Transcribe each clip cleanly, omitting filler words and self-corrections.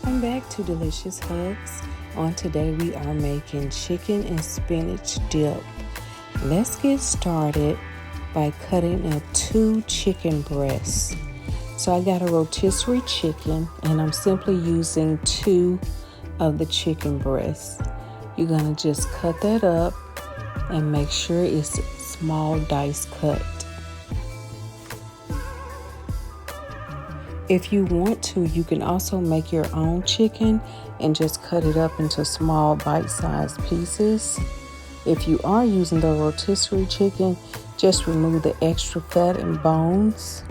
Welcome back to Delicious Hugs. On today we are making chicken and spinach dip. Let's get started by cutting up 2 chicken breasts. So I got a rotisserie chicken and I'm simply using 2 of the chicken breasts. You're going to just cut that up and make sure it's small dice cut. If you want to, you can also make your own chicken and just cut it up into small bite-sized pieces. If you are using the rotisserie chicken, just remove the extra fat and bones.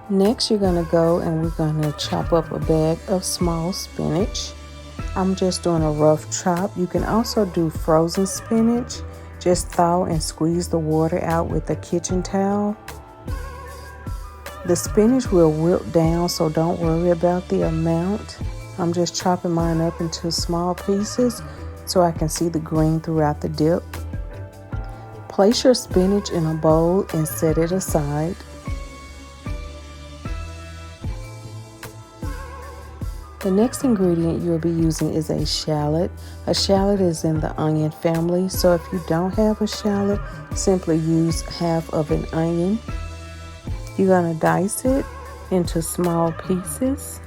Next, you're going to go and we're going to chop up a bag of small spinach. I'm just doing a rough chop. You can also do frozen spinach. Just thaw and squeeze the water out with a kitchen towel. The spinach will wilt down, so don't worry about the amount. I'm just chopping mine up into small pieces so I can see the green throughout the dip. Place your spinach in a bowl and set it aside. The next ingredient you'll be using is a shallot. A shallot is in the onion family, so if you don't have a shallot, simply use half of an onion. You're going to dice it into small pieces.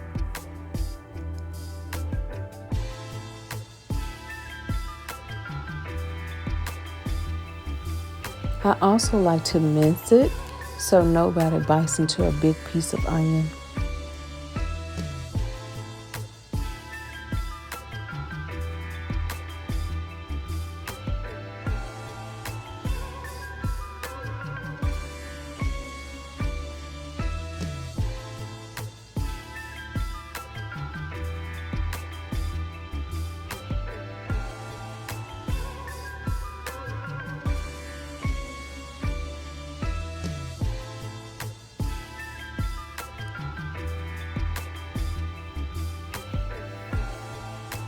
I also like to mince it so nobody bites into a big piece of onion.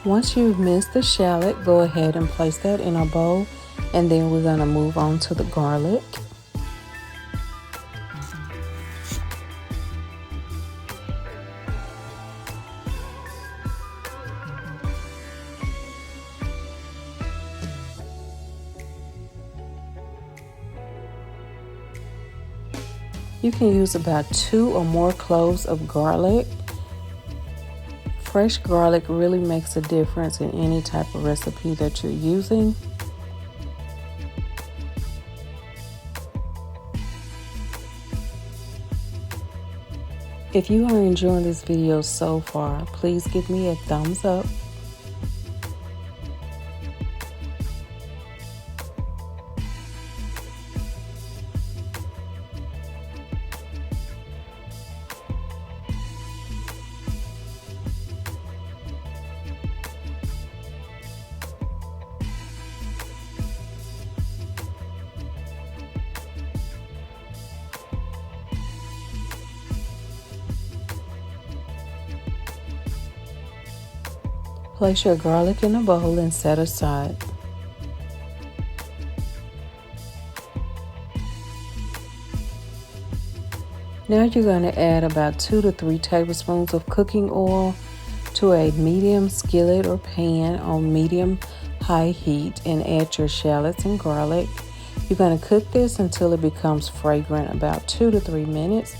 Once you've minced the shallot, go ahead and place that in a bowl, and then we're going to move on to the garlic. You can use about 2 or more cloves of garlic. Fresh garlic really makes a difference in any type of recipe that you're using. If you are enjoying this video so far, please give me a thumbs up. Place your garlic in a bowl and set aside. Now you're going to add about 2 to 3 tablespoons of cooking oil to a medium skillet or pan on medium-high heat and add your shallots and garlic. You're going to cook this until it becomes fragrant, about 2 to 3 minutes.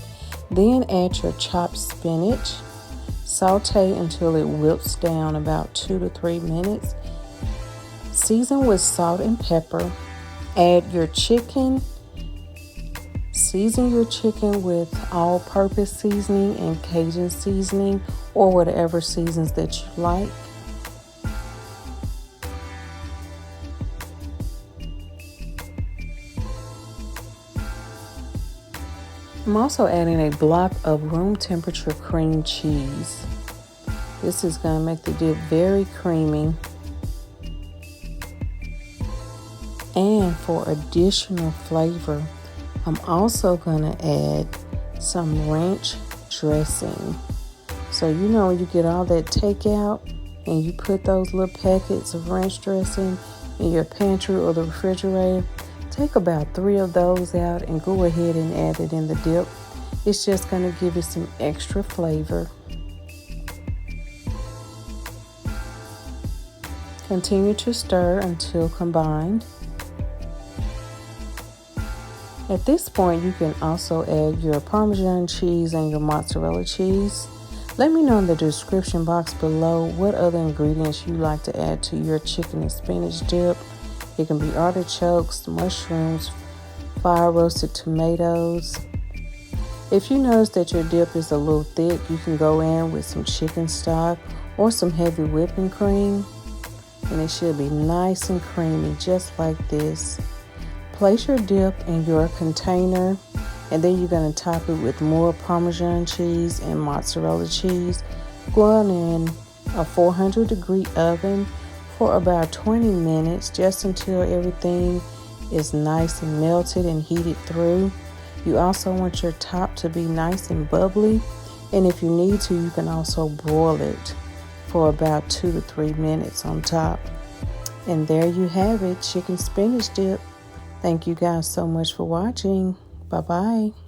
Then add your chopped spinach. Saute until it wilts down, about 2 to 3 minutes. Season with salt and pepper. Add your chicken. Season your chicken with all-purpose seasoning and Cajun seasoning or whatever seasons that you like. I'm also adding a block of room temperature cream cheese. This is going to make the dip very creamy. And for additional flavor, I'm also going to add some ranch dressing. So you know when you get all that takeout and you put those little packets of ranch dressing in your pantry or the refrigerator, take about 3 of those out and go ahead and add it in the dip. It's just going to give it some extra flavor. Continue to stir until combined. At this point, you can also add your Parmesan cheese and your mozzarella cheese. Let me know in the description box below what other ingredients you like to add to your chicken and spinach dip. It can be artichokes, mushrooms, fire roasted tomatoes. If you notice that your dip is a little thick, you can go in with some chicken stock or some heavy whipping cream, and it should be nice and creamy just like this. Place your dip in your container, and then you're going to top it with more Parmesan cheese and mozzarella cheese. Going in a 400-degree oven for about 20 minutes, just until everything is nice and melted and heated through. You also want your top to be nice and bubbly, and if you need to, you can also broil it for about 2 to 3 minutes on top. And there you have it, chicken spinach dip. Thank you guys so much for watching. Bye-bye.